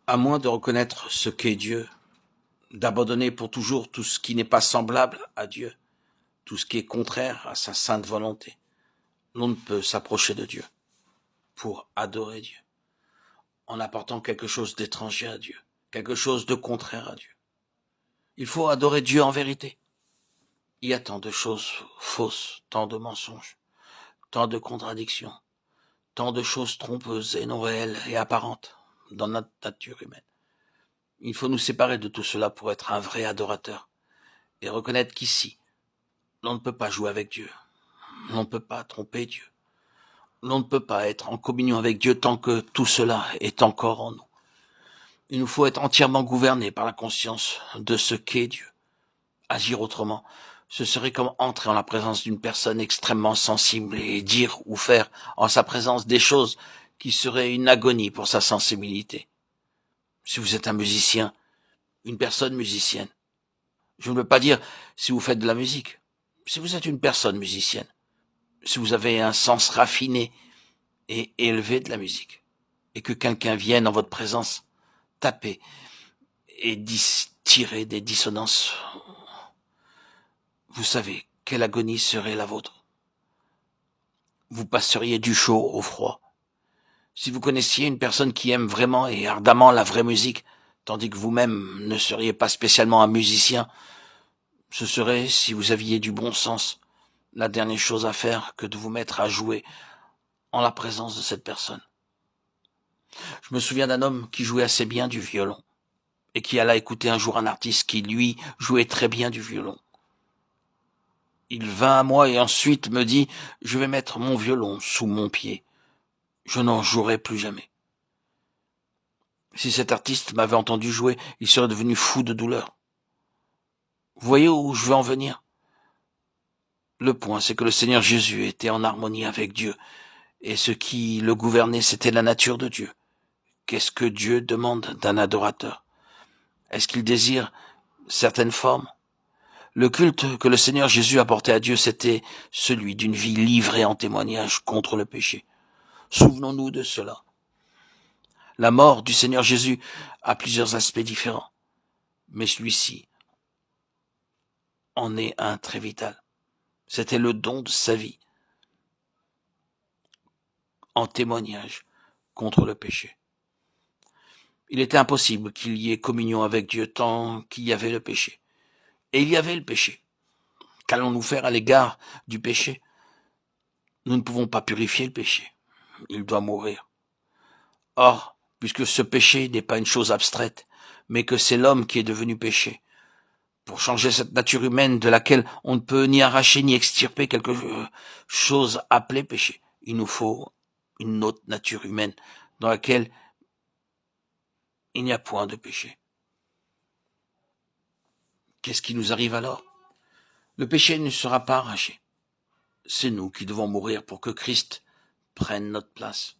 À moins de reconnaître ce qu'est Dieu, d'abandonner pour toujours tout ce qui n'est pas semblable à Dieu, tout ce qui est contraire à sa sainte volonté, l'on ne peut s'approcher de Dieu pour adorer Dieu, en apportant quelque chose d'étranger à Dieu, quelque chose de contraire à Dieu. Il faut adorer Dieu en vérité. Il y a tant de choses fausses, tant de mensonges, tant de contradictions, tant de choses trompeuses et non réelles et apparentes dans notre nature humaine. Il faut nous séparer de tout cela pour être un vrai adorateur et reconnaître qu'ici, l'on ne peut pas jouer avec Dieu, l'on ne peut pas tromper Dieu, l'on ne peut pas être en communion avec Dieu tant que tout cela est encore en nous. Il nous faut être entièrement gouverné par la conscience de ce qu'est Dieu. Agir autrement, ce serait comme entrer en la présence d'une personne extrêmement sensible et dire ou faire en sa présence des choses qui seraient une agonie pour sa sensibilité. Si vous êtes un musicien, une personne musicienne, je ne veux pas dire si vous faites de la musique, si vous êtes une personne musicienne, si vous avez un sens raffiné et élevé de la musique, et que quelqu'un vienne en votre présence taper et tirer des dissonances, vous savez quelle agonie serait la vôtre. Vous passeriez du chaud au froid. Si vous connaissiez une personne qui aime vraiment et ardemment la vraie musique, tandis que vous-même ne seriez pas spécialement un musicien, ce serait, si vous aviez du bon sens, la dernière chose à faire que de vous mettre à jouer en la présence de cette personne. Je me souviens d'un homme qui jouait assez bien du violon et qui alla écouter un jour un artiste qui, lui, jouait très bien du violon. Il vint à moi et ensuite me dit « Je vais mettre mon violon sous mon pied. Je n'en jouerai plus jamais. » Si cet artiste m'avait entendu jouer, il serait devenu fou de douleur. Vous voyez où je veux en venir? Le point, c'est que le Seigneur Jésus était en harmonie avec Dieu, et ce qui le gouvernait, c'était la nature de Dieu. Qu'est-ce que Dieu demande d'un adorateur? Est-ce qu'il désire certaines formes? Le culte que le Seigneur Jésus apportait à Dieu, c'était celui d'une vie livrée en témoignage contre le péché. Souvenons-nous de cela. La mort du Seigneur Jésus a plusieurs aspects différents, mais celui-ci en est un très vital. C'était le don de sa vie en témoignage contre le péché. Il était impossible qu'il y ait communion avec Dieu tant qu'il y avait le péché. Et il y avait le péché. Qu'allons-nous faire à l'égard du péché? Nous ne pouvons pas purifier le péché. Il doit mourir. Or, puisque ce péché n'est pas une chose abstraite, mais que c'est l'homme qui est devenu péché, pour changer cette nature humaine de laquelle on ne peut ni arracher ni extirper quelque chose appelée péché, il nous faut une autre nature humaine dans laquelle il n'y a point de péché. Qu'est-ce qui nous arrive alors? Le péché ne sera pas arraché. C'est nous qui devons mourir pour que Christ prenne notre place.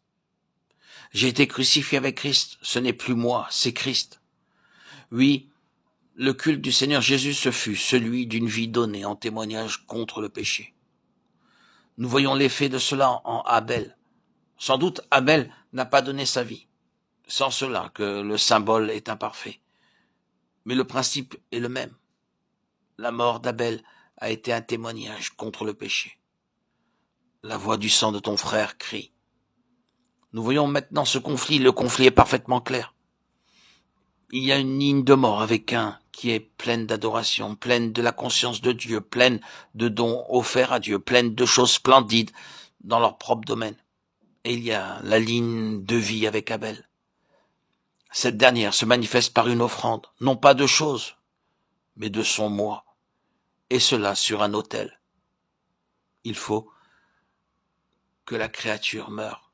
J'ai été crucifié avec Christ, ce n'est plus moi, c'est Christ. Oui, le culte du Seigneur Jésus, ce fut celui d'une vie donnée en témoignage contre le péché. Nous voyons l'effet de cela en Abel. Sans doute Abel n'a pas donné sa vie. Sans cela que le symbole est imparfait. Mais le principe est le même. La mort d'Abel a été un témoignage contre le péché. La voix du sang de ton frère crie. Nous voyons maintenant ce conflit. Le conflit est parfaitement clair. Il y a une ligne de mort avec un qui est pleine d'adoration, pleine de la conscience de Dieu, pleine de dons offerts à Dieu, pleine de choses splendides dans leur propre domaine. Et il y a la ligne de vie avec Abel. Cette dernière se manifeste par une offrande, non pas de choses, mais de son moi, et cela sur un autel. Il faut que la créature meure.